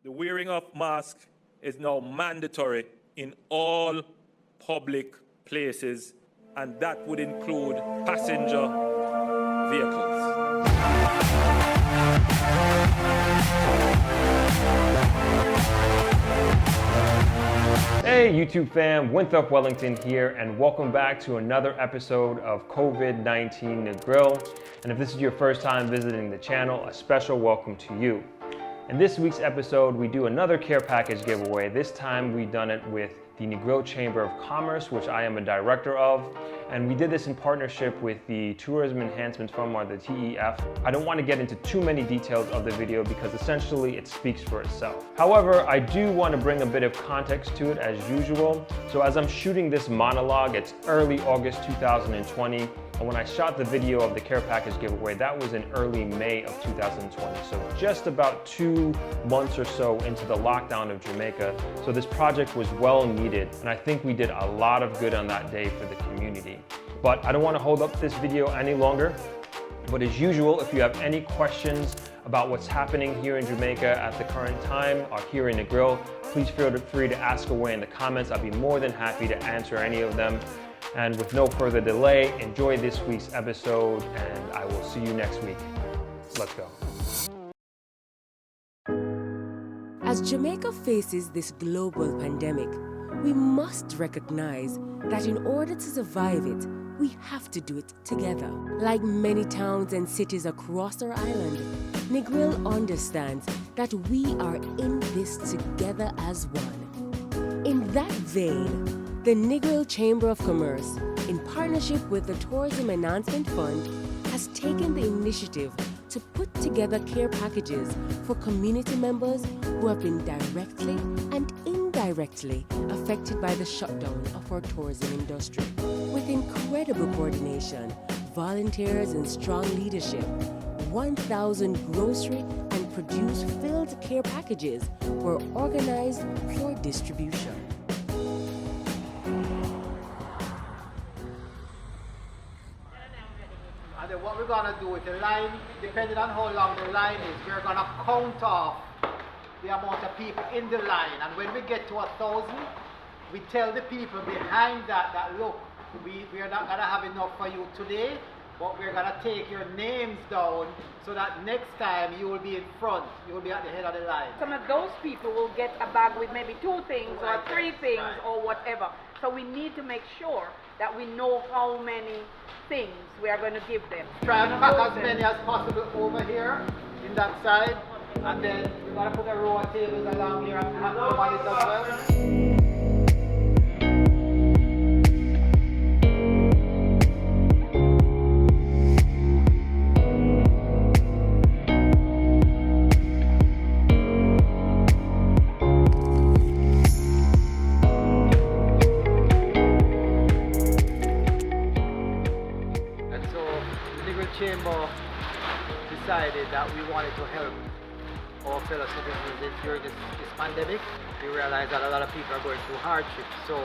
The wearing of masks is now mandatory in all public places, and that would include passenger vehicles. Hey YouTube fam, Winthrop Wellington here, and welcome back to another episode of COVID-19 Negril. And if this is your first time visiting the channel, a special welcome to you. In this week's episode, we do another care package giveaway. This time we've done it with the Negril Chamber of Commerce, which I am a director of. And we did this in partnership with the Tourism Enhancement Fund, or the TEF. I don't want to get into too many details of the video because essentially it speaks for itself. However, I do want to bring a bit of context to it as usual. So as I'm shooting this monologue, it's early August 2020. And when I shot the video of the care package giveaway, that was in early May of 2020. So just about 2 months or so into the lockdown of Jamaica. So this project was well needed. And I think we did a lot of good on that day for the community. But I don't want to hold up this video any longer. But as usual, if you have any questions about what's happening here in Jamaica at the current time or here in Negril, please feel free to ask away in the comments. I'll be more than happy to answer any of them. And with no further delay, enjoy this week's episode, and I will see you next week. Let's go. As Jamaica faces this global pandemic, we must recognize that in order to survive it, we have to do it together. Like many towns and cities across our island, Negril understands that we are in this together as one. In that vein, the Negril Chamber of Commerce, in partnership with the Tourism Enhancement Fund, has taken the initiative to put together care packages for community members who have been directly and indirectly affected by the shutdown of our tourism industry. With incredible coordination, volunteers and strong leadership, 1,000 grocery and produce-filled care packages were organized for distribution. And then what we're going to do with the line, depending on how long the line is, we're going to count off the amount of people in the line. And when we get to 1,000, we tell the people behind that look, we're not going to have enough for you today, but we're going to take your names down so that next time you will be in front, you will be at the head of the line. Some of those people will get a bag with maybe 2 things or 3 things or whatever. So we need to make sure that we know how many things we are going to give them. Try and pack as many as possible over here in that side, and then we're going to put a row of tables along here and pack some of it as well. Chamber decided that we wanted to help our fellow citizens during this pandemic. We realized that a lot of people are going through hardship, so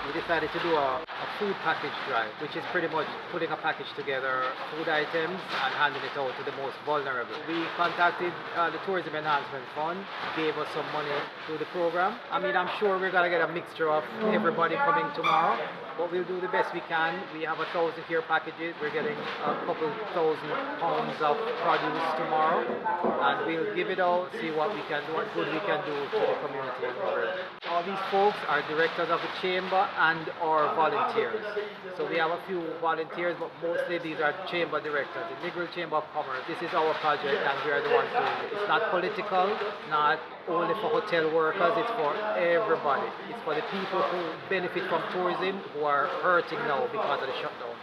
we decided to do a food package drive, which is pretty much putting a package together, food items, and handing it out to the most vulnerable. We contacted the Tourism Enhancement Fund, gave us some money through the program. I mean, I'm sure we're going to get a mixture of everybody coming tomorrow, but we'll do the best we can. We have 1,000 care packages. We're getting a couple thousand pounds of produce tomorrow, and we'll give it out, see what we can do, what good we can do to the community. All these folks are directors of the chamber and our volunteers. So we have a few volunteers, but mostly these are chamber directors. The Negril Chamber of Commerce, this is our project and we are the ones doing it. It's not political, not only for hotel workers, it's for everybody. It's for the people who benefit from tourism, who are hurting now because of the shutdown.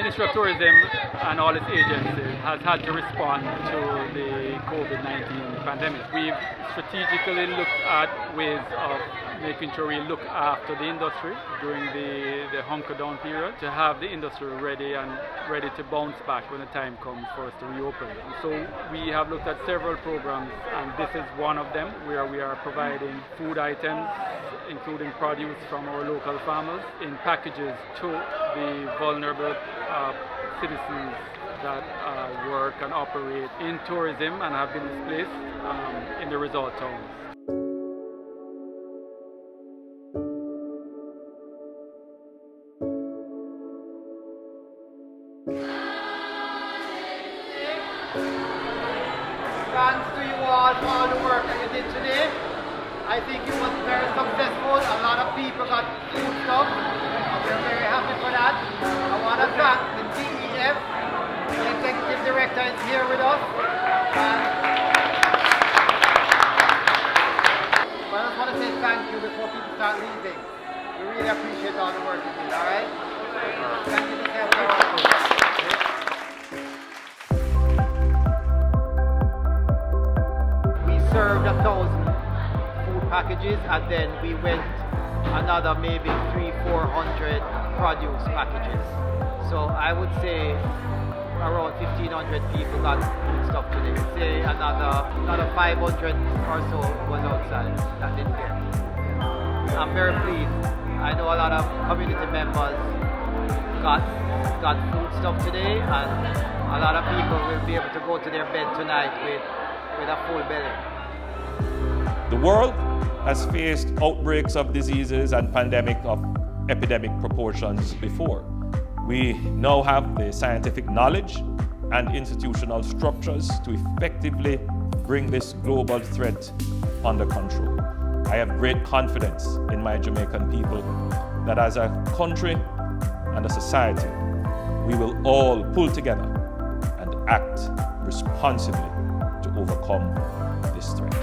Ministry of Tourism and all its agencies has had to respond to the COVID-19 pandemic. We've strategically looked at ways of making sure we look after the industry during the hunker down period to have the industry ready to bounce back when the time comes for us to reopen. And so we have looked at several programs, and this is one of them where we are providing food items, including produce from our local farmers, in packages to the vulnerable citizens that work and operate in tourism and have been displaced in the resort towns. Thanks to you all for all the work that you did today. I think it was very successful. A lot of people got food stuff. We're very happy for that. I want to thank the TEF. The executive director is here with us. But I just want to say thank you before people start leaving. We really appreciate all the work you did, all right? Thank you for helping. Served 1,000 food packages, and then we went another maybe 300-400 produce packages. So I would say around 1,500 people got food stuff today. Say another 500 or so was outside that didn't get. I'm very pleased. I know a lot of community members got food stuff today, and a lot of people will be able to go to their bed tonight with a full belly. The world has faced outbreaks of diseases and pandemic of epidemic proportions before. We now have the scientific knowledge and institutional structures to effectively bring this global threat under control. I have great confidence in my Jamaican people that as a country and a society, we will all pull together and act responsibly to overcome this threat.